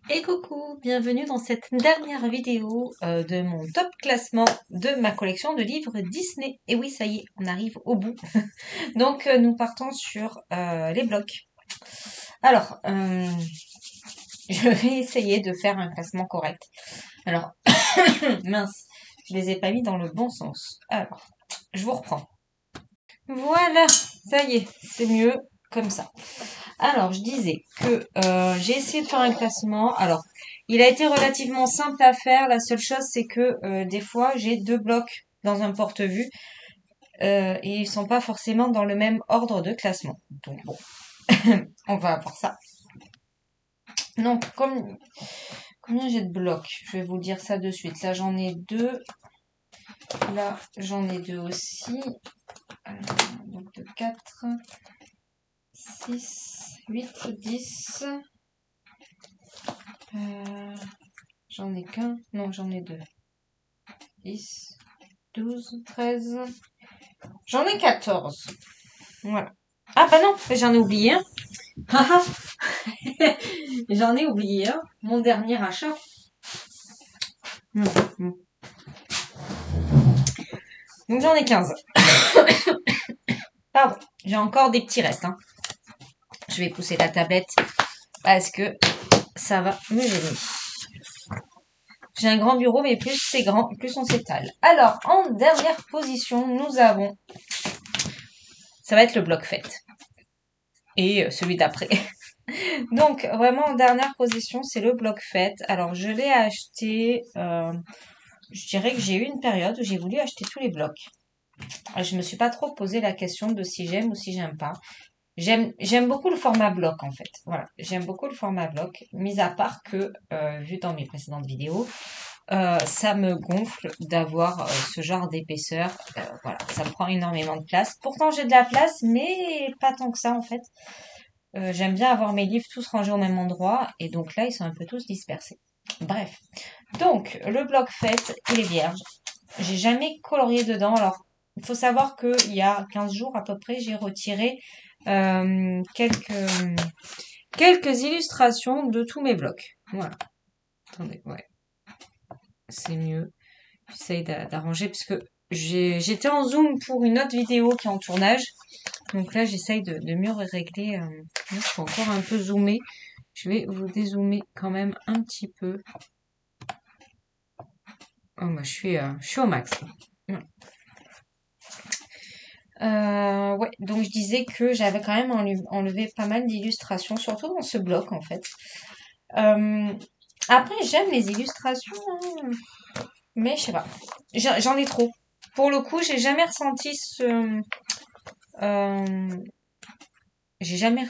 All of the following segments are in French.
Et coucou, bienvenue dans cette dernière vidéo de mon top classement de ma collection de livres Disney. Et oui, ça y est, on arrive au bout. Donc nous partons sur les blocs. Alors, je vais essayer de faire un classement correct. Alors, mince, je les ai pas mis dans le bon sens. Alors, je vous reprends. Voilà, ça y est, c'est mieux comme ça. Alors, je disais que j'ai essayé de faire un classement. Alors, il a été relativement simple à faire. La seule chose, c'est que des fois, j'ai deux blocs dans un porte-vue et ils sont pas forcément dans le même ordre de classement. Donc bon, on va voir ça. Donc, combien j'ai de blocs? Je vais vous dire ça de suite. Là, j'en ai deux. Là, j'en ai deux aussi. Donc, de 4, 6, 8, 10. J'en ai qu'un. Non, j'en ai deux. 10, 12, 13. J'en ai 14. Voilà. Ah bah non, j'en ai oublié un. J'en ai oublié un. Mon dernier achat. Donc j'en ai 15. Pardon, j'ai encore des petits restes. Hein. Je vais pousser la tablette parce que ça va me gêner. J'ai un grand bureau, mais plus c'est grand, plus on s'étale. Alors, en dernière position, nous avons... Ça va être le bloc fête. Et celui d'après. Donc, vraiment, en dernière position, c'est le bloc fête. Alors, je l'ai acheté... je dirais que j'ai eu une période où j'ai voulu acheter tous les blocs. Je me suis pas trop posé la question de si j'aime ou si j'aime pas. J'aime beaucoup le format bloc, en fait. Voilà, j'aime beaucoup le format bloc, mis à part que, vu dans mes précédentes vidéos, ça me gonfle d'avoir ce genre d'épaisseur. Voilà, ça me prend énormément de place. Pourtant, j'ai de la place, mais pas tant que ça, en fait. J'aime bien avoir mes livres tous rangés au même endroit, et donc là, ils sont un peu tous dispersés. Bref. Donc, le bloc fête, il est vierge. J'ai jamais colorié dedans. Alors, il faut savoir qu'il y a 15 jours à peu près, j'ai retiré quelques illustrations de tous mes blocs. Voilà. Attendez, ouais. C'est mieux. J'essaye d'arranger parce que j'étais en zoom pour une autre vidéo qui est en tournage. Donc là, j'essaye de mieux régler. Je suis encore un peu zoomée. Je vais vous dézoomer quand même un petit peu. Oh, bah, je suis au max. Ouais. Ouais, donc je disais que j'avais quand même enlevé pas mal d'illustrations, surtout dans ce bloc en fait. Après, j'aime les illustrations, hein, mais je sais pas. J'en ai trop. Pour le coup, j'ai jamais ressenti ce... j'ai jamais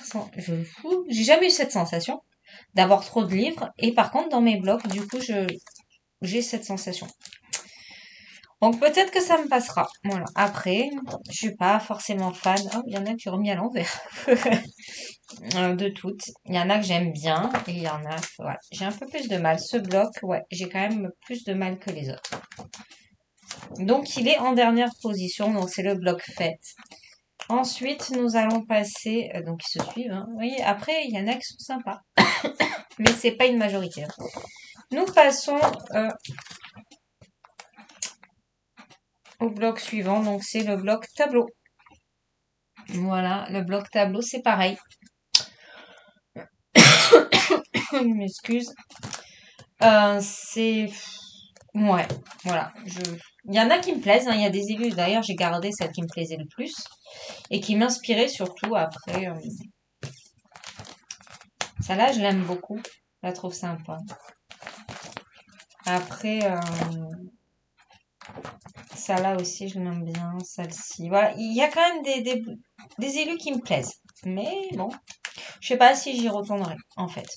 eu cette sensation d'avoir trop de livres. Et par contre, dans mes blocs, du coup, j'ai cette sensation. Donc peut-être que ça me passera. Voilà. Après, je suis pas forcément fan. Oh, il y en a que j'ai remis à l'envers. De toutes. Il y en a que j'aime bien et il y en a. Voilà. J'ai un peu plus de mal. Ce bloc, ouais, j'ai quand même plus de mal que les autres. Donc il est en dernière position. Donc c'est le bloc fête. Ensuite, nous allons passer. Donc ils se suivent. Hein. Vous voyez, après, il y en a qui sont sympas. Mais c'est pas une majorité. Hein. Nous passons au bloc suivant, donc c'est le bloc tableau. Voilà, le bloc tableau, c'est pareil. Je m'excuse. C'est... Ouais, voilà. Il y en a qui me plaisent, hein. Il y a des élus. D'ailleurs, j'ai gardé celle qui me plaisait le plus et qui m'inspirait surtout après. Celle-là, je l'aime beaucoup. Je la trouve sympa. Après... celle-là aussi, je l'aime bien. Celle-ci. Voilà, il y a quand même des élus qui me plaisent. Mais bon, je sais pas si j'y retournerai, en fait.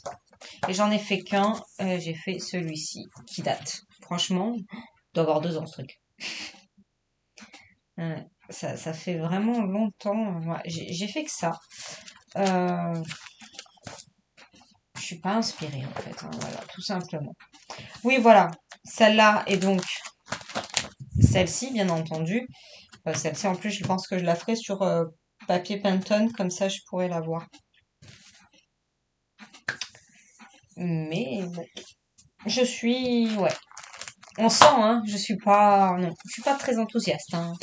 Et j'en ai fait qu'un. J'ai fait celui-ci, qui date. Franchement, doit avoir 2 ans ce truc. Ouais, ça fait vraiment longtemps. Ouais, j'ai fait que ça. Je suis pas inspirée en fait, hein, voilà, tout simplement. Oui, voilà. Celle-là et donc celle-ci, bien entendu. Celle-ci, en plus, je pense que je la ferai sur papier Pantone, comme ça, je pourrais la voir. Mais bon, je suis, ouais, on sent, hein, je suis pas, non, je suis pas très enthousiaste, hein.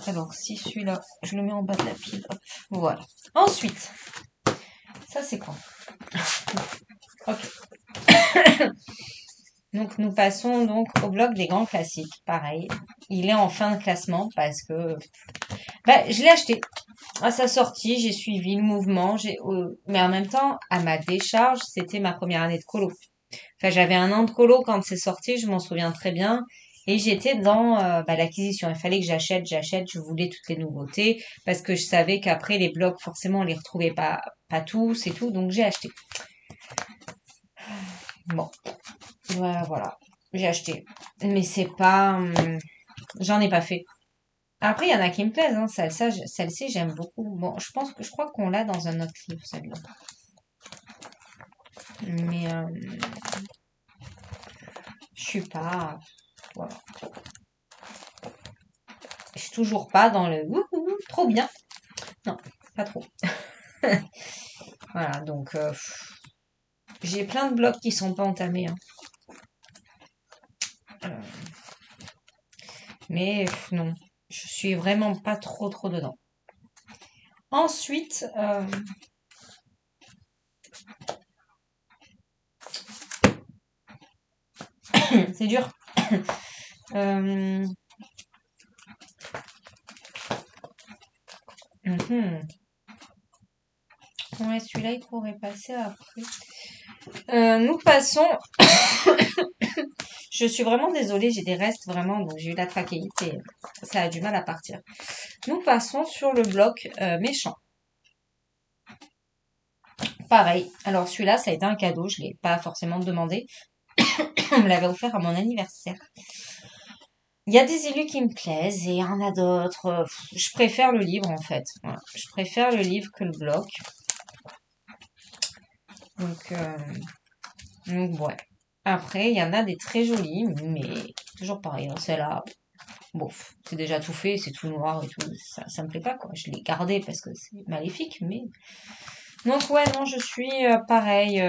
Alors, si celui-là, je le mets en bas de la pile, hop, voilà. Ensuite, ça c'est quoi? Ok. Donc, nous passons donc au bloc des grands classiques. Pareil, il est en fin de classement parce que, bah, je l'ai acheté. À sa sortie, j'ai suivi le mouvement, mais en même temps, à ma décharge, c'était ma première année de colo. Enfin, j'avais un an de colo quand c'est sorti, je m'en souviens très bien. Et j'étais dans l'acquisition. Il fallait que j'achète. Je voulais toutes les nouveautés parce que je savais qu'après les blocs, forcément, on les retrouvait pas tous et tout. Donc j'ai acheté. Bon, voilà, j'ai acheté. Mais c'est pas, j'en ai pas fait. Après, il y en a qui me plaisent. Hein. Celle-ci, j'aime beaucoup. Bon, je crois qu'on l'a dans un autre livre, celle-là. Mais je suis pas, voilà. Je suis toujours pas dans le wouhou, trop bien. Non, pas trop. Voilà, donc j'ai plein de blocs qui sont pas entamés. Hein. Euh, mais non, je suis vraiment pas trop dedans. Ensuite, c'est dur. Euh, Ouais, celui-là, il pourrait passer après. Nous passons. Je suis vraiment désolée, j'ai des restes vraiment, donc j'ai eu la trachéite ça a du mal à partir. Nous passons sur le bloc méchant. Pareil. Alors celui-là, ça a été un cadeau, je l'ai pas forcément demandé. On me l'avait offert à mon anniversaire. Il y a des élus qui me plaisent et il y en a d'autres. Je préfère le livre en fait. Voilà. Je préfère le livre que le bloc. Donc, ouais. Après, il y en a des très jolis, mais toujours pareil. Hein, celle-là, bof, c'est déjà tout fait, c'est tout noir et tout. Ça me plaît pas quoi. Je l'ai gardé parce que c'est maléfique, mais. Donc ouais, non, je suis pareil.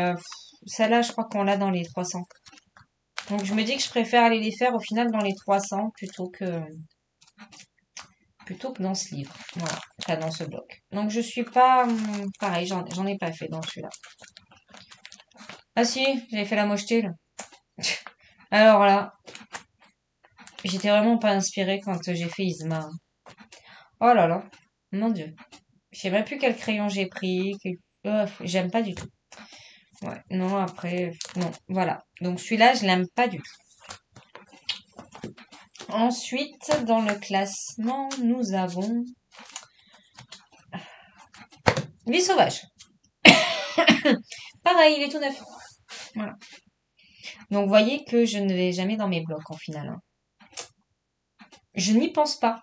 Celle-là, je crois qu'on l'a dans les 300. Donc je me dis que je préfère aller les faire au final dans les 300 plutôt que dans ce livre. Voilà, pas dans ce bloc. Donc je suis pas pareil, j'en ai pas fait dans celui-là. Ah si, j'avais fait la mocheté là. Alors là, j'étais vraiment pas inspirée quand j'ai fait Isma. Oh là là, mon Dieu. Je sais même plus quel crayon j'ai pris. J'aime pas du tout. Ouais, non, après, non, voilà. Donc celui-là, je l'aime pas du tout. Ensuite, dans le classement, nous avons Vie sauvage. Pareil, il est tout neuf. Voilà. Donc, vous voyez que je ne vais jamais dans mes blocs en final. Hein. Je n'y pense pas.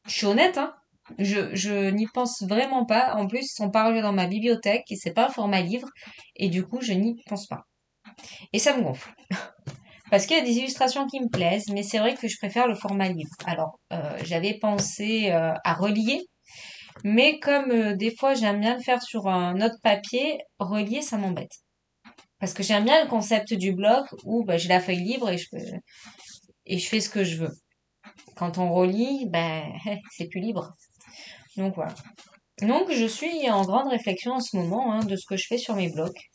Je suis honnête, hein. Je n'y pense vraiment pas. En plus, ils sont pas relevés dans ma bibliothèque et c'est pas un format livre. Et du coup, je n'y pense pas. Et ça me gonfle. Parce qu'il y a des illustrations qui me plaisent, mais c'est vrai que je préfère le format livre. Alors, j'avais pensé à relier, mais comme des fois j'aime bien le faire sur un autre papier, relier, ça m'embête. Parce que j'aime bien le concept du bloc où bah, j'ai la feuille libre et je fais ce que je veux. Quand on relie, ben, c'est plus libre. Donc voilà. Donc je suis en grande réflexion en ce moment hein, de ce que je fais sur mes blocs.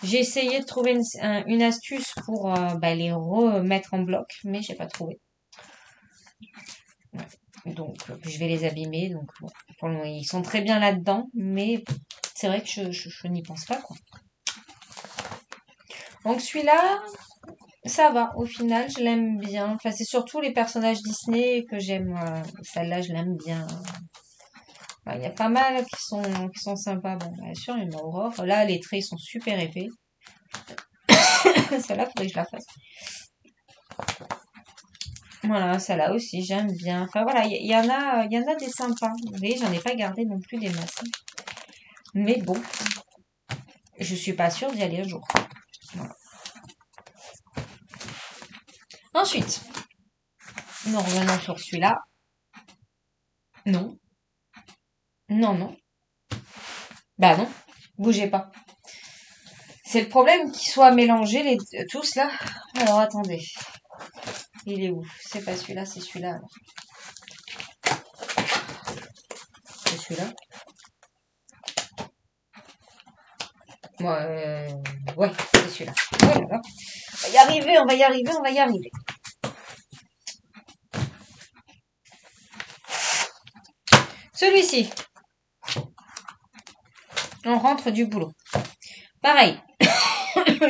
J'ai essayé de trouver une astuce pour bah, les remettre en bloc, mais j'ai pas trouvé. Ouais. Donc je vais les abîmer. Donc bon, pour le moment, ils sont très bien là-dedans, mais c'est vrai que je n'y pense pas quoi. Donc celui-là, ça va, au final, je l'aime bien. Enfin, c'est surtout les personnages Disney que j'aime. Celle-là, je l'aime bien. Il y a pas mal qui sont sympas. Bon, bien sûr, il y en a Aurore. Là, les traits sont super épais. Celle-là, faudrait que je la fasse. Voilà, ça là aussi, j'aime bien. Enfin voilà, il y en a des sympas. Vous voyez, j'en ai pas gardé non plus des masses. Mais bon, je suis pas sûre d'y aller un jour. Voilà. Ensuite, nous revenons sur celui-là. Non, non, non. Bah non, bougez pas. C'est le problème qu'ils soient mélangés tous là. Alors attendez. Il est où? C'est pas celui-là, c'est celui-là alors. C'est celui-là. Ouais, c'est celui-là. Voilà. On va y arriver, on va y arriver, on va y arriver. Celui-ci. On rentre du boulot. Pareil.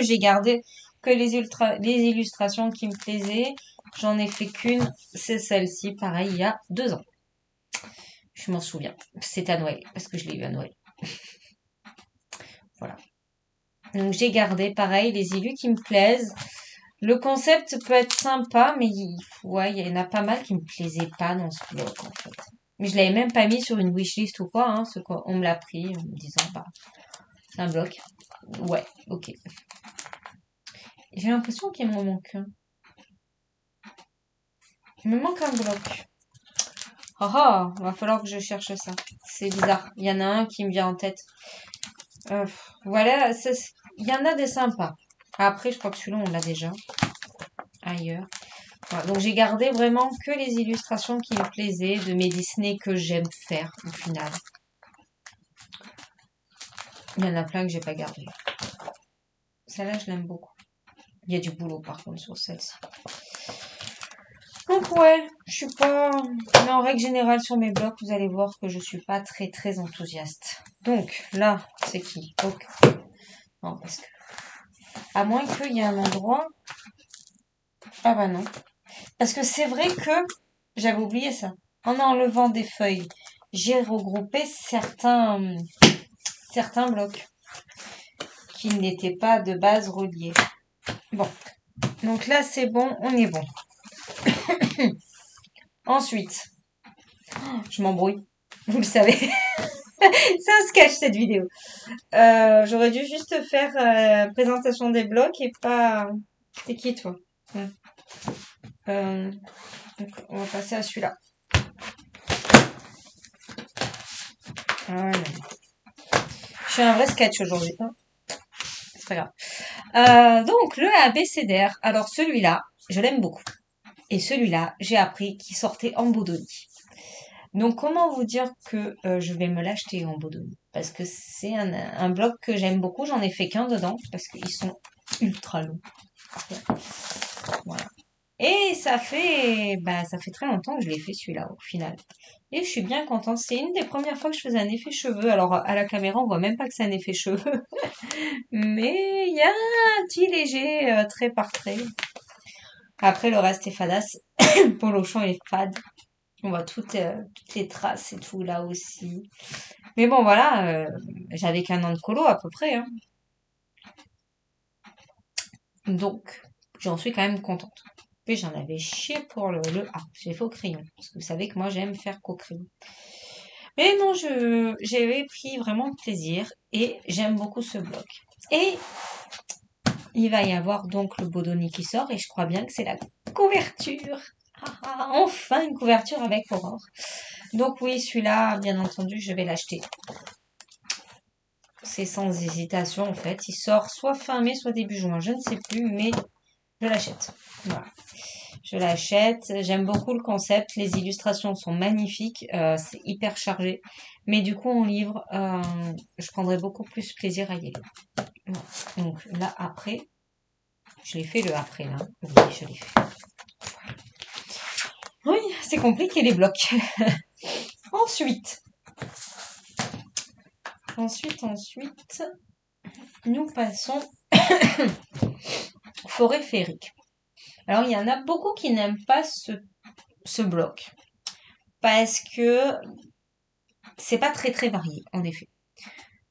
J'ai gardé que les illustrations qui me plaisaient. J'en ai fait qu'une. C'est celle-ci. Pareil, il y a 2 ans. Je m'en souviens. C'est à Noël. Parce que je l'ai eu à Noël. Voilà. Donc j'ai gardé, pareil, les illus qui me plaisent. Le concept peut être sympa, mais ouais, il y en a pas mal qui me plaisaient pas dans ce bloc, en fait. Mais je l'avais même pas mis sur une wishlist ou quoi, hein, on me l'a pris en me disant, bah, c'est un bloc. Ouais, ok. J'ai l'impression qu'il me manque un. Il me manque un bloc. Ah ah, va falloir que je cherche ça. C'est bizarre. Il y en a un qui me vient en tête. Voilà, il y en a des sympas. Après, je crois que celui-là, on l'a déjà ailleurs. Voilà, donc j'ai gardé vraiment que les illustrations qui me plaisaient de mes Disney que j'aime faire au final. Il y en a plein que j'ai pas gardé. Celle-là, je l'aime beaucoup. Il y a du boulot par contre sur celle-ci. Donc ouais, je suis pas... Mais en règle générale sur mes blocs, vous allez voir que je suis pas très très enthousiaste. Donc là, c'est qui? Ok. Non, parce que... À moins qu'il y ait un endroit... Ah bah non. Parce que c'est vrai que... J'avais oublié ça. En enlevant des feuilles, j'ai regroupé certains blocs qui n'étaient pas de base reliés. Bon. Donc là, c'est bon, on est bon. Ensuite, je m'embrouille. Vous le savez. C'est un sketch cette vidéo. J'aurais dû juste faire présentation des blocs et pas... C'est qui toi? Donc, on va passer à celui-là. Voilà. Je suis un vrai sketch aujourd'hui. Hein, c'est pas grave. Donc, le ABCDR. Alors, celui-là, je l'aime beaucoup. Et celui-là, j'ai appris qu'il sortait en Bodonie. Donc, comment vous dire que je vais me l'acheter en Bodonie? Parce que c'est un bloc que j'aime beaucoup. J'en ai fait qu'un dedans parce qu'ils sont ultra longs. Voilà. Et ça fait très longtemps que je l'ai fait celui-là au final. Et je suis bien contente. C'est une des premières fois que je faisais un effet cheveux. Alors à la caméra, on voit même pas que c'est un effet cheveux. Mais il y a un petit léger trait par trait. Après, le reste est fadasse. Polochon est fade. On voit toutes les traces et tout là aussi. Mais bon, voilà, j'avais qu'un an de colo à peu près. Hein. Donc, j'en suis quand même contente. Puis j'en avais chié pour le A. J'ai fait au crayon. Parce que vous savez que moi, j'aime faire qu'au crayon. Mais non, j'avais pris vraiment plaisir et j'aime beaucoup ce bloc. Et il va y avoir donc le Bodoni qui sort et je crois bien que c'est la couverture. Enfin une couverture avec Aurore. Donc oui, celui-là, bien entendu, je vais l'acheter. C'est sans hésitation en fait. Il sort soit fin mai, soit début juin. Je ne sais plus, mais je l'achète. Voilà. Je l'achète. J'aime beaucoup le concept. Les illustrations sont magnifiques. C'est hyper chargé. Mais du coup, en livre, je prendrais beaucoup plus plaisir à y aller. Voilà. Donc là, après, je l'ai fait le après là. Oui, je l'ai fait. Oui, c'est compliqué les blocs. Ensuite, nous passons forêt féerique. Alors, il y en a beaucoup qui n'aiment pas ce bloc parce que c'est pas très très varié, en effet.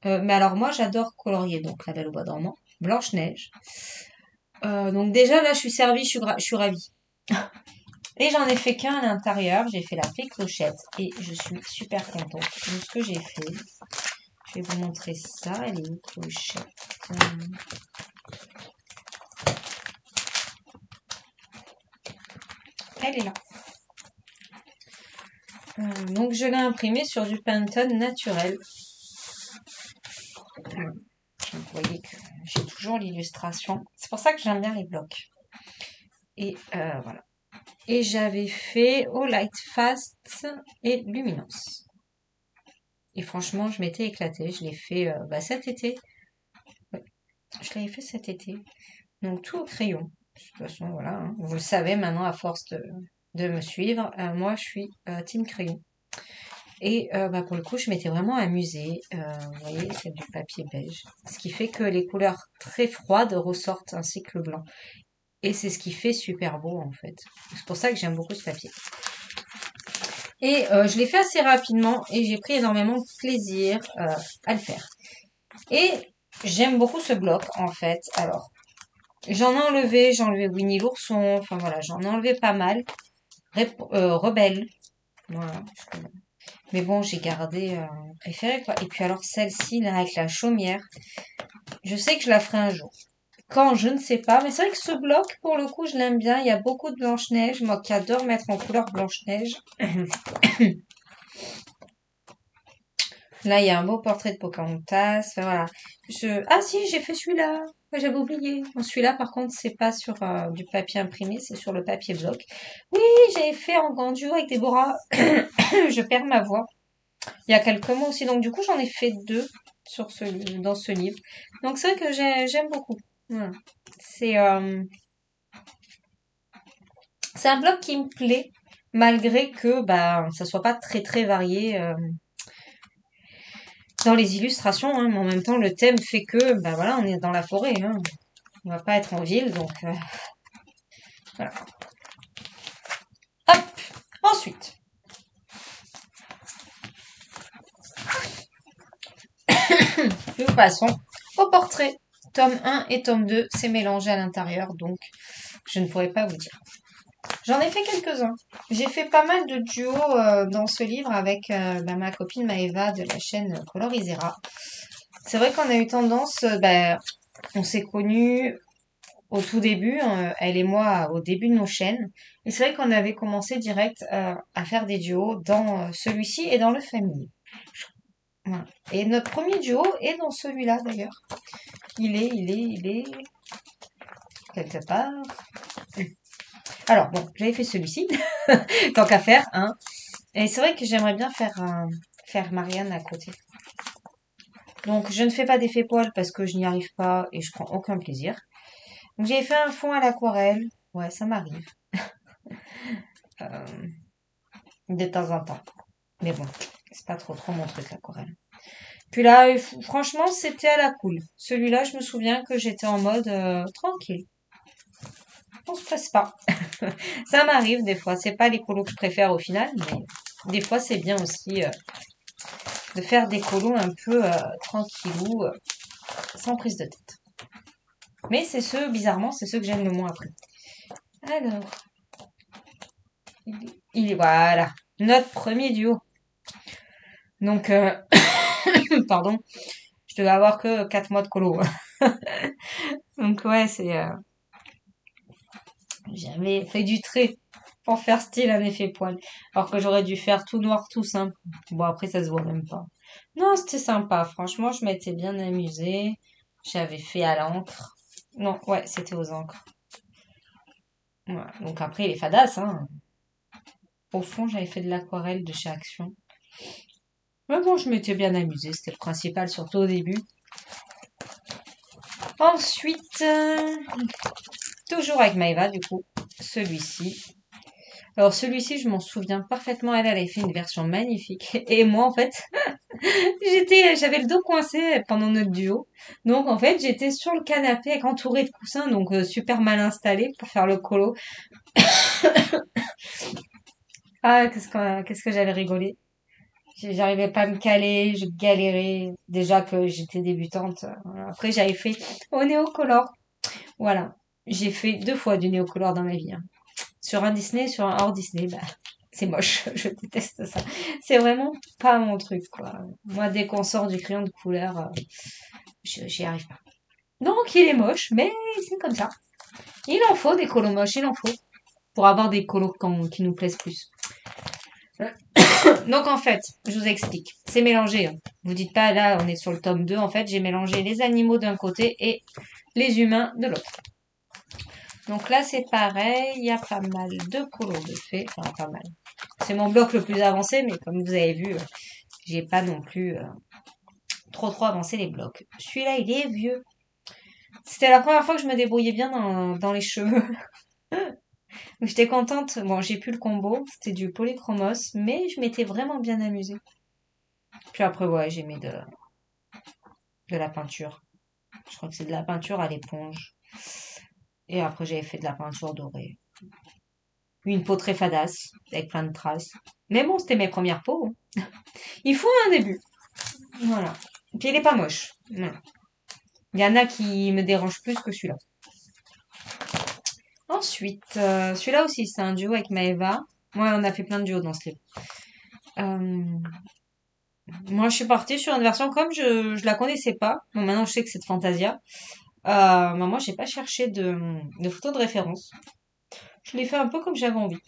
Mais alors moi, j'adore colorier, donc La Belle au Bois dormant, Blanche-Neige, Donc déjà là, je suis servie, je suis ravie. Et j'en ai fait qu'un à l'intérieur. J'ai fait la fée clochette et je suis super contente de ce que j'ai fait. Je vais vous montrer ça. Elle est où, clochette? Elle est là. Donc je l'ai imprimée sur du Pantone naturel. Vous voyez que j'ai toujours l'illustration. C'est pour ça que j'aime bien les blocs. Et voilà. Et j'avais fait au Light Fast et Luminance. Et franchement, je m'étais éclatée. Je l'ai fait cet été. Ouais, je l'avais fait cet été. Donc tout au crayon. De toute façon, voilà. Hein. Vous le savez maintenant à force de me suivre. Moi, je suis team crayon. Et pour le coup, je m'étais vraiment amusée. Vous voyez, c'est du papier beige. Ce qui fait que les couleurs très froides ressortent ainsi que le blanc. Et c'est ce qui fait super beau en fait. C'est pour ça que j'aime beaucoup ce papier. Et je l'ai fait assez rapidement et j'ai pris énormément de plaisir à le faire. Et j'aime beaucoup ce bloc en fait. Alors, j'ai enlevé Winnie l'ourson, enfin voilà, j'en ai enlevé pas mal. Rebelle, voilà. Mais bon, j'ai gardé préféré quoi. Et puis alors celle-ci là avec la chaumière, je sais que je la ferai un jour. Quand, je ne sais pas. Mais c'est vrai que ce bloc, pour le coup, je l'aime bien. Il y a beaucoup de Blanche-Neige. Moi qui adore mettre en couleur Blanche-Neige. Là, il y a un beau portrait de Pocahontas. Enfin, voilà. Ah si, j'ai fait celui-là. Ouais, j'avais oublié. Bon, celui-là, par contre, c'est pas sur du papier imprimé, c'est sur le papier bloc. Oui, j'ai fait en grand duo avec Déborah. Je perds ma voix. Il y a quelques mois aussi. Donc, du coup, j'en ai fait deux dans ce livre. Donc, c'est vrai que j'aime beaucoup. Voilà. C'est c'est un bloc qui me plaît, malgré que ça soit pas très très varié dans les illustrations. Hein, mais en même temps, le thème fait que voilà, on est dans la forêt. Hein, on va pas être en ville, donc voilà. Hop. Ensuite, nous passons au portrait. Tome 1 et tome 2, c'est mélangé à l'intérieur, donc je ne pourrais pas vous dire. J'en ai fait quelques-uns. J'ai fait pas mal de duos dans ce livre avec ma copine Maëva de la chaîne Colorisera. C'est vrai qu'on a eu tendance, on s'est connus au tout début, elle et moi, au début de nos chaînes. Et c'est vrai qu'on avait commencé direct à faire des duos dans celui-ci et dans le familier. Voilà. Et notre premier duo est dans celui-là d'ailleurs. Il est quelque part. Alors bon, j'avais fait celui-ci, tant qu'à faire, hein. Et c'est vrai que j'aimerais bien faire Marianne à côté. Donc je ne fais pas d'effet poil parce que je n'y arrive pas et je prends aucun plaisir. Donc j'ai fait un fond à l'aquarelle. Ouais, ça m'arrive. Euh, de temps en temps. Mais bon, c'est pas trop mon truc l'aquarelle. Puis là, franchement, c'était à la cool. Celui-là, je me souviens que j'étais en mode tranquille. On se presse pas. Ça m'arrive des fois. C'est pas les colos que je préfère au final, mais des fois c'est bien aussi de faire des colos un peu tranquillou, sans prise de tête. Mais bizarrement, c'est ceux que j'aime le moins après. Alors, voilà, notre premier duo. Donc, pardon, je devais avoir que 4 mois de colo. Donc ouais, j'avais fait du trait pour faire style un effet poil. Alors que j'aurais dû faire tout noir, tout simple. Bon, après, ça se voit même pas. Non, c'était sympa. Franchement, je m'étais bien amusée. J'avais fait à l'encre. Non, ouais, c'était aux encres. Voilà. Donc après, les fadas, hein. Au fond, j'avais fait de l'aquarelle de chez Action. Mais bon, je m'étais bien amusée. C'était le principal, surtout au début. Ensuite, toujours avec Maëva, du coup, celui-ci. Alors celui-ci, je m'en souviens parfaitement. Elle avait fait une version magnifique. Et moi, en fait, j'avais le dos coincé pendant notre duo. Donc, en fait, j'étais sur le canapé avec entouré de coussins, donc super mal installé pour faire le colo. Ah, qu'est-ce que j'avais rigolé. J'arrivais pas à me caler, je galérais. Déjà que j'étais débutante. Voilà. Après, j'avais fait au néocolor. Voilà. J'ai fait 2 fois du néocolor dans ma vie, hein. Sur un Disney, sur un hors Disney, bah, c'est moche. Je déteste ça. C'est vraiment pas mon truc, quoi. Moi, dès qu'on sort du crayon de couleur, j'y arrive pas. Donc, il est moche, mais c'est comme ça. Il en faut des colos moches, il en faut. Pour avoir des colos qui nous plaisent plus. Donc, en fait, je vous explique. C'est mélangé, hein. Vous dites pas, là, on est sur le tome 2. En fait, j'ai mélangé les animaux d'un côté et les humains de l'autre. Donc là, c'est pareil. Il y a pas mal de colos de fées. Enfin, pas mal. C'est mon bloc le plus avancé, mais comme vous avez vu, j'ai pas non plus trop avancé les blocs. Celui-là, il est vieux. C'était la première fois que je me débrouillais bien dans les cheveux. J'étais contente. Bon, j'ai plus le combo. C'était du polychromos, mais je m'étais vraiment bien amusée. Puis après, ouais, j'ai mis de la peinture. Je crois que c'est de la peinture à l'éponge. Et après, j'avais fait de la peinture dorée. Une peau très fadasse, avec plein de traces. Mais bon, c'était mes premières peaux, hein. Il faut un début. Voilà. Puis il est pas moche. Voilà. Il y en a qui me dérangent plus que celui-là. Ensuite, celui-là aussi, c'est un duo avec Maeva. Moi, on a fait plein de duos dans ce livre. Euh, Moi, je suis partie sur une version comme je la connaissais pas. Bon, maintenant, je sais que c'est de Fantasia. Mais moi, j'ai pas cherché de photos de référence. Je l'ai fait un peu comme j'avais envie.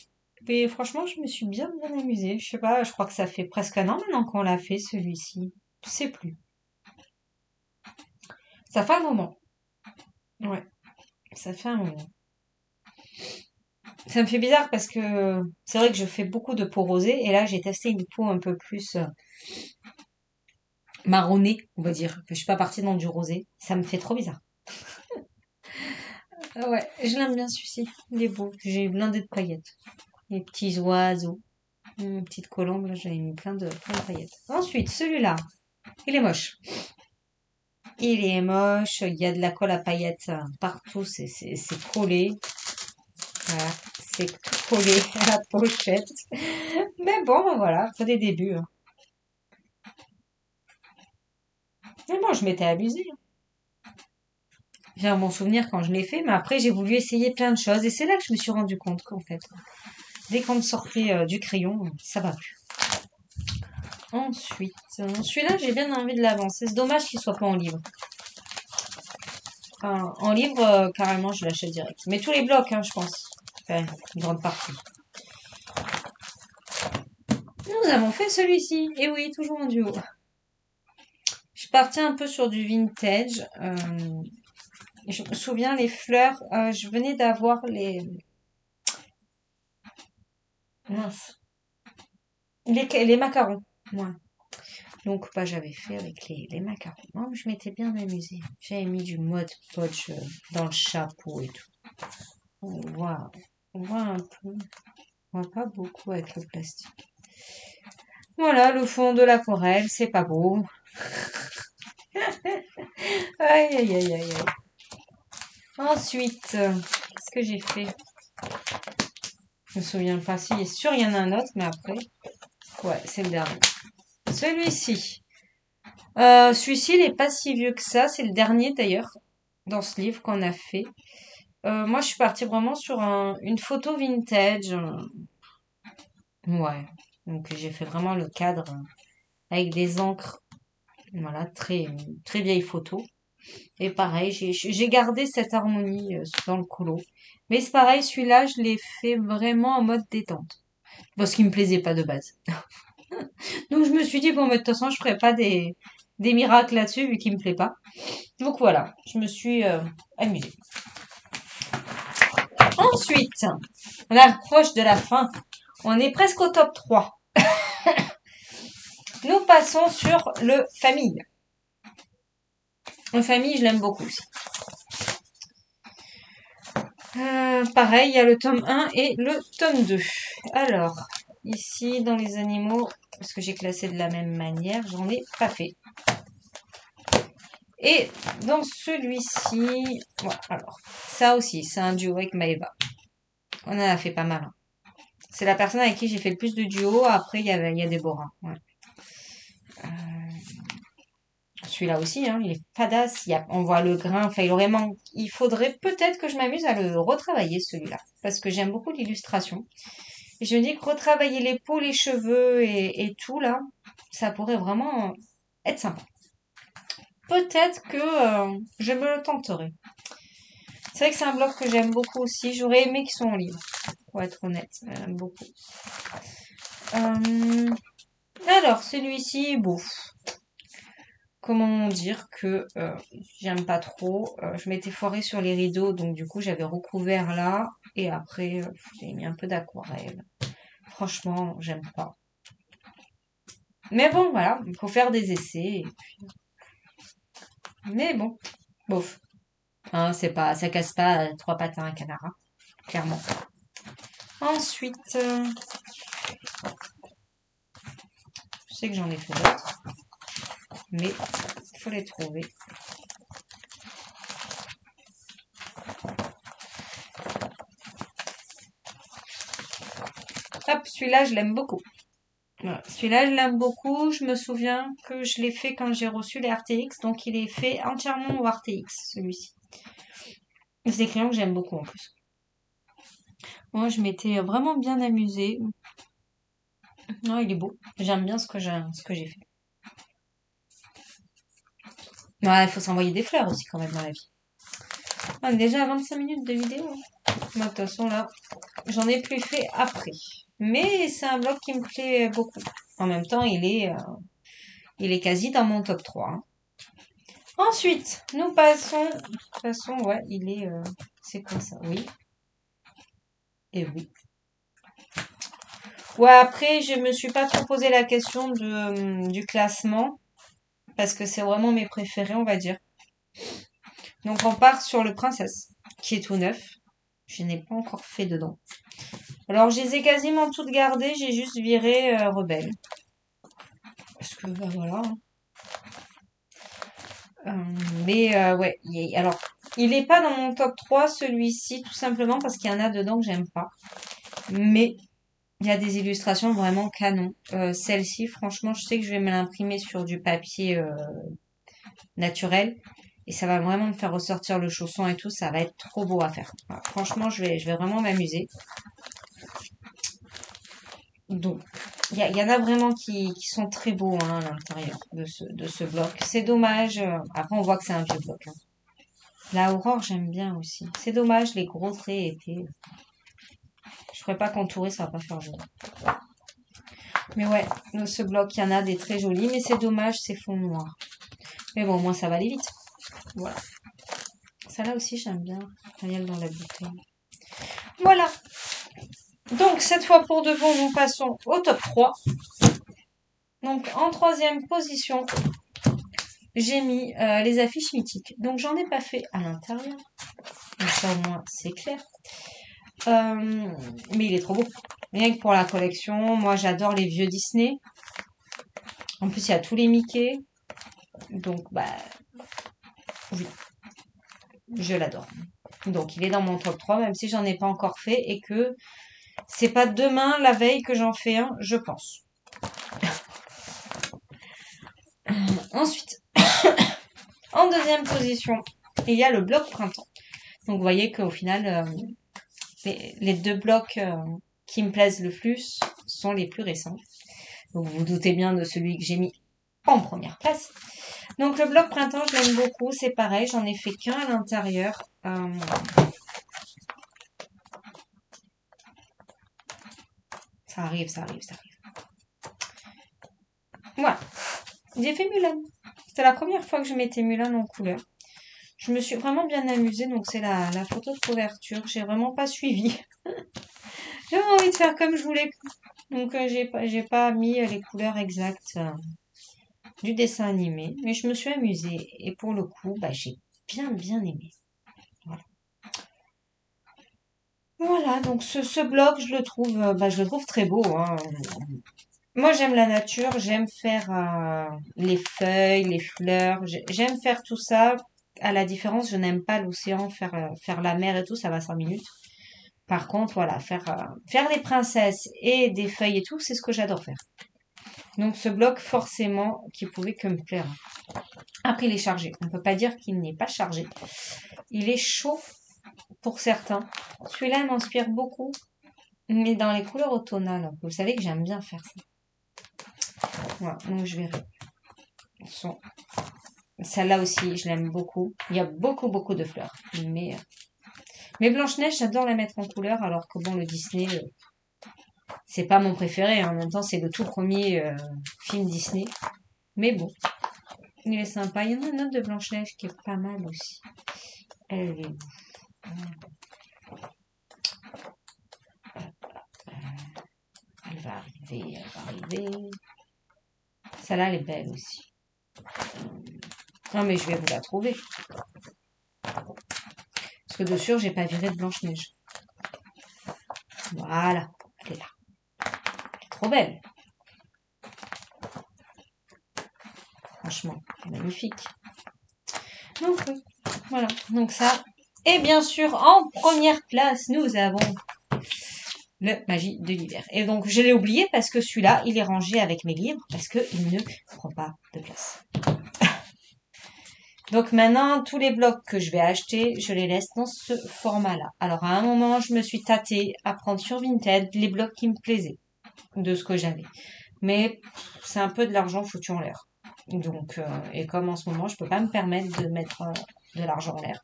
Et franchement, je me suis bien amusée. Je sais pas, je crois que ça fait presque un an maintenant qu'on l'a fait, celui-ci. Je sais plus. Ça fait un moment. Ouais, ça fait un moment. Ça me fait bizarre parce que c'est vrai que je fais beaucoup de peau rosée et là j'ai testé une peau un peu plus marronnée, on va dire. Je suis pas partie dans du rosé. Ça me fait trop bizarre. Ah ouais, je l'aime bien celui-ci. Il est beau. J'ai blindé de paillettes. Les petits oiseaux. Une petite colombe, là j'avais mis plein de paillettes. Ensuite, celui-là, il est moche. Il est moche, il y a de la colle à paillettes partout, c'est collé. Voilà, c'est tout collé à la pochette. Mais bon, voilà, c'est des débuts, hein. Mais moi, je m'étais amusée, hein. J'ai un bon souvenir quand je l'ai fait, mais après, j'ai voulu essayer plein de choses. Et c'est là que je me suis rendu compte qu'en fait, dès qu'on me sortait du crayon, ça va plus. Ensuite, celui-là, j'ai bien envie de l'avancer. C'est dommage qu'il soit pas en livre. Enfin, en livre, carrément, je l'achète direct. Mais tous les blocs, hein, je pense. Enfin, une grande partie. Nous avons fait celui-ci. Et oui, toujours en duo. Je suis partie un peu sur du vintage. Je me souviens, les fleurs, je venais d'avoir mince, les macarons. Ouais. Donc, bah, j'avais fait avec les macarons. Oh, je m'étais bien amusée. J'avais mis du Mod Podge dans le chapeau et tout. On voit un peu. On voit pas beaucoup avec le plastique. Voilà, le fond de l'aquarelle, c'est pas beau. Aïe, aïe, aïe, aïe, aïe. Ensuite, qu'est-ce que j'ai fait? Je me souviens pas. Si, sûr, il y en a un autre, mais après. Ouais, c'est le dernier. Celui-ci. Celui-ci, il est pas si vieux que ça. C'est le dernier, d'ailleurs, dans ce livre qu'on a fait. Moi, je suis partie vraiment sur une photo vintage. Ouais. Donc, j'ai fait vraiment le cadre avec des encres. Voilà, très vieille photo. Et pareil, j'ai gardé cette harmonie dans le colo. Mais c'est pareil, celui-là, je l'ai fait vraiment en mode détente. Parce qu'il me plaisait pas de base. Donc je me suis dit, bon, mais de toute façon, je ferai pas des miracles là-dessus vu qu'il me plaît pas. Donc voilà, je me suis amusée. Ensuite, on approche de la fin. On est presque au top 3. Nous passons sur le famille. Le famille, je l'aime beaucoup aussi. Pareil, il y a le tome 1 et le tome 2. Alors, ici, dans les animaux, parce que j'ai classé de la même manière, j'en ai pas fait. Et dans celui-ci, voilà, alors, ça aussi, c'est un duo avec Maeva. On en a fait pas mal, hein. C'est la personne avec qui j'ai fait le plus de duos. Après, il y a Déborah. Ouais. celui-là aussi, hein, il est fadasse. On voit le grain. Enfin, il faudrait peut-être que je m'amuse à le retravailler, celui-là. Parce que j'aime beaucoup l'illustration. Et je me dis que retravailler les peaux, les cheveux et tout, là, ça pourrait vraiment être sympa. Peut-être que je me le tenterai. C'est vrai que c'est un bloc que j'aime beaucoup aussi. J'aurais aimé qu'ils soient en livre, pour être honnête. J'aime beaucoup. Alors, celui-ci, bon, comment dire que j'aime pas trop. Je m'étais foirée sur les rideaux, donc du coup, j'avais recouvert là. Et après, j'ai mis un peu d'aquarelle. Franchement, j'aime pas. Mais bon, voilà, il faut faire des essais. Mais bon, bof. Hein, ça casse pas trois pattes à un canard, hein, clairement. Ensuite, je sais que j'en ai fait d'autres, mais il faut les trouver. Hop, celui-là, je l'aime beaucoup. Voilà. Celui-là, je l'aime beaucoup. Je me souviens que je l'ai fait quand j'ai reçu les RTX, donc il est fait entièrement au RTX, celui-ci. C'est des crayons que j'aime beaucoup en plus. Moi, je m'étais vraiment bien amusée. Non, il est beau. J'aime bien ce que j'ai fait. Ouais, il faut s'envoyer des fleurs aussi quand même dans la vie. On est déjà à 25 minutes de vidéo. Moi, de toute façon, là, j'en ai plus fait après. Mais c'est un bloc qui me plaît beaucoup. En même temps, il est quasi dans mon top 3. Hein. Ensuite, nous passons. De toute façon, ouais, c'est comme ça, oui. Et oui. Ouais, après, je me suis pas trop posé la question du classement. Parce que c'est vraiment mes préférés, on va dire. Donc, on part sur le Princesse, qui est tout neuf. Je n'ai pas encore fait dedans. Alors, je les ai quasiment toutes gardées. J'ai juste viré Rebelle. Parce que, bah voilà. Ouais. Alors, il est pas dans mon top 3, celui-ci, tout simplement parce qu'il y en a dedans que j'aime pas. Mais il y a des illustrations vraiment canon. Celle-ci, franchement, je sais que je vais me l'imprimer sur du papier naturel. Et ça va vraiment me faire ressortir le chausson et tout. Ça va être trop beau à faire. Voilà, franchement, je vais vraiment m'amuser. Donc, il y en a vraiment qui sont très beaux hein, à l'intérieur de ce bloc. C'est dommage. Après, on voit que c'est un vieux bloc. Hein. La Aurore, j'aime bien aussi. C'est dommage, les gros traits étaient... Je pourrais pas contourer, ça va pas faire joli. Mais ouais, dans ce bloc, il y en a des très jolis, mais c'est dommage, c'est fond noir. Mais bon, au moins, ça va aller vite. Voilà. Ça-là aussi, j'aime bien. Ariel dans la bouteille. Voilà. Donc, cette fois pour de bon, nous passons au top 3. Donc, en troisième position, j'ai mis les affiches mythiques. Donc, j'en ai pas fait à l'intérieur. Donc, ça, au moins, c'est clair. Mais il est trop beau. Rien que pour la collection. Moi, j'adore les vieux Disney. En plus, il y a tous les Mickey. Donc, bah, oui. Je l'adore. Donc, il est dans mon top 3, même si j'en ai pas encore fait et que c'est pas demain, la veille, que j'en fais un, je pense. Ensuite, en deuxième position, il y a le bloc printemps. Donc, vous voyez qu'au final, les deux blocs qui me plaisent le plus sont les plus récents. Donc, vous vous doutez bien de celui que j'ai mis en première place. Donc, le bloc printemps, je l'aime beaucoup. C'est pareil, j'en ai fait qu'un à l'intérieur. Ça arrive. Voilà. J'ai fait Mulan. C'était la première fois que je mettais Mulan en couleur. Je me suis vraiment bien amusée. Donc, c'est la photo de couverture. J'ai vraiment pas suivi. J'avais envie de faire comme je voulais. Donc, j'ai pas mis les couleurs exactes du dessin animé. Mais je me suis amusée. Et pour le coup, bah, j'ai bien aimé. Voilà. Voilà, donc ce bloc, je le trouve très beau. Hein. Moi, j'aime la nature, j'aime faire les feuilles, les fleurs, j'aime faire tout ça. À la différence, je n'aime pas l'océan, faire la mer et tout, ça va 5 minutes. Par contre, voilà, faire des princesses et des feuilles et tout, c'est ce que j'adore faire. Donc ce bloc, forcément, qui pouvait que me plaire. Après, il est chargé. On ne peut pas dire qu'il n'est pas chargé. Il est chaud pour certains. Celui-là, il m'inspire beaucoup. Mais dans les couleurs automnales. Vous savez que j'aime bien faire ça. Voilà, donc je verrai. Celle-là aussi, je l'aime beaucoup. Il y a beaucoup, beaucoup de fleurs. Mais Blanche-Neige, j'adore la mettre en couleur, alors que bon, le Disney, c'est pas mon préféré. En même temps, c'est le tout premier film Disney. Mais bon, il est sympa. Il y en a une autre de Blanche-Neige qui est pas mal aussi. Elle est où? Elle va arriver, elle va arriver. Celle-là, elle est belle aussi. Non, mais je vais vous la trouver. Parce que de sûr, j'ai pas viré de Blanche-Neige. Voilà, elle est là. Elle est trop belle. Franchement, magnifique. Donc, voilà. Donc ça. Et bien sûr, en première place, nous avons le Magie de l'hiver. Et donc, je l'ai oublié parce que celui-là, il est rangé avec mes livres parce qu'il ne prend pas de place. Donc maintenant, tous les blocs que je vais acheter, je les laisse dans ce format-là. Alors à un moment, je me suis tâtée à prendre sur Vinted les blocs qui me plaisaient de ce que j'avais. Mais c'est un peu de l'argent foutu en l'air. Donc, et comme en ce moment, je peux pas me permettre de mettre de l'argent en l'air.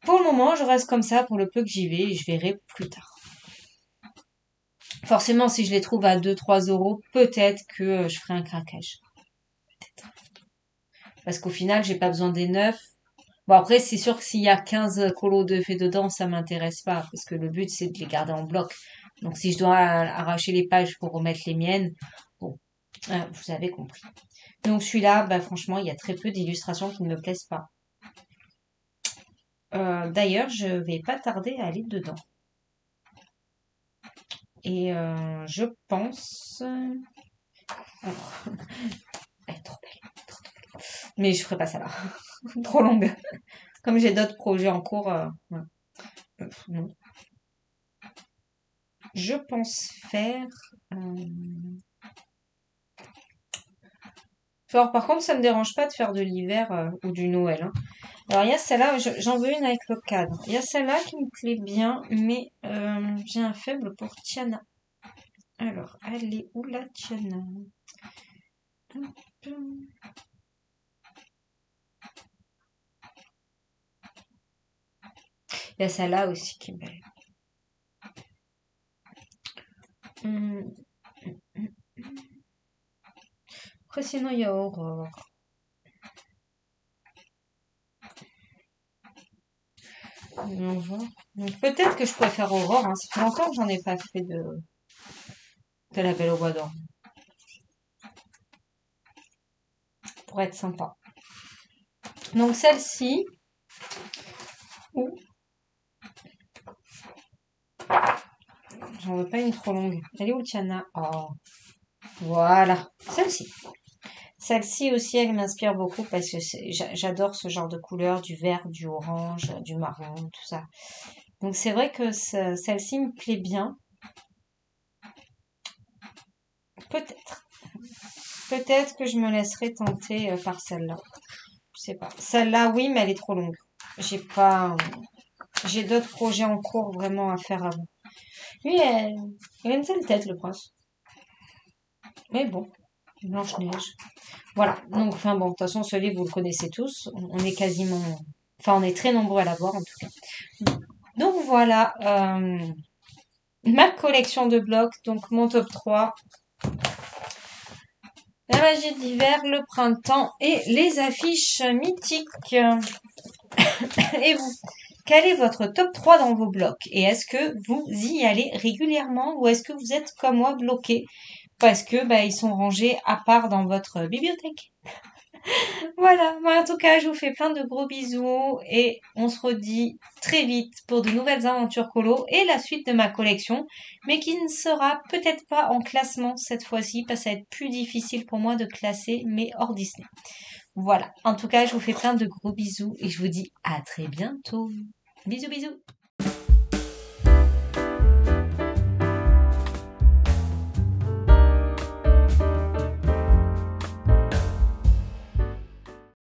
Pour le moment, je reste comme ça pour le peu que j'y vais et je verrai plus tard. Forcément, si je les trouve à 2-3 euros, peut-être que je ferai un craquage. Peut-être. Parce qu'au final, j'ai pas besoin des neufs. Bon, après, c'est sûr que s'il y a 15 colos de faits dedans, ça m'intéresse pas. Parce que le but, c'est de les garder en bloc. Donc, si je dois arracher les pages pour remettre les miennes, bon, vous avez compris. Donc, celui-là, bah, franchement, il y a très peu d'illustrations qui ne me plaisent pas. D'ailleurs, je vais pas tarder à aller dedans. Et je pense... Alors, elle est trop belle. Trop belle. Mais je ferai pas ça là. Trop longue. Comme j'ai d'autres projets en cours, voilà. Non. Je pense faire... Alors, par contre, ça me dérange pas de faire de l'hiver ou du Noël. Hein. Alors, il y a celle-là, j'en veux une avec le cadre. Il y a celle-là qui me plaît bien, mais j'ai un faible pour Tiana. Alors, elle est où la Tiana? Il y a celle-là aussi qui est belle. Après, sinon, il y a Aurore. Donc, peut-être que je pourrais faire Aurore. Hein. Ça fait longtemps que j'en ai pas fait de la Belle au bois d'or. Pour être sympa. Donc, celle-ci. J'en veux pas une trop longue. Elle est où, Tiana? Oh. Voilà. Celle-ci. Celle-ci aussi, elle m'inspire beaucoup parce que j'adore ce genre de couleur, du vert, du orange, du marron, tout ça. Donc c'est vrai que celle-ci me plaît bien. Peut-être. Peut-être que je me laisserai tenter par celle-là. Je sais pas. Celle-là, oui, mais elle est trop longue. J'ai d'autres projets en cours vraiment à faire avant. Lui, elle a une sale tête, le prince. Mais bon, Blanche-Neige. Voilà. Donc, enfin bon, de toute façon, ce livre, vous le connaissez tous. On est quasiment... Enfin, on est très nombreux à l'avoir, en tout cas. Donc, voilà. Ma collection de blocs. Donc, mon top 3. La magie de l'hiver, le printemps et les affiches mythiques. Et vous, quel est votre top 3 dans vos blocs? Et est-ce que vous y allez régulièrement ou est-ce que vous êtes comme moi bloqué parce que ils sont rangés à part dans votre bibliothèque? Voilà, moi en tout cas, je vous fais plein de gros bisous et on se redit très vite pour de nouvelles aventures colo et la suite de ma collection, mais qui ne sera peut-être pas en classement cette fois-ci parce que ça va être plus difficile pour moi de classer mes hors Disney. Voilà, en tout cas, je vous fais plein de gros bisous et je vous dis à très bientôt. Bisous bisous.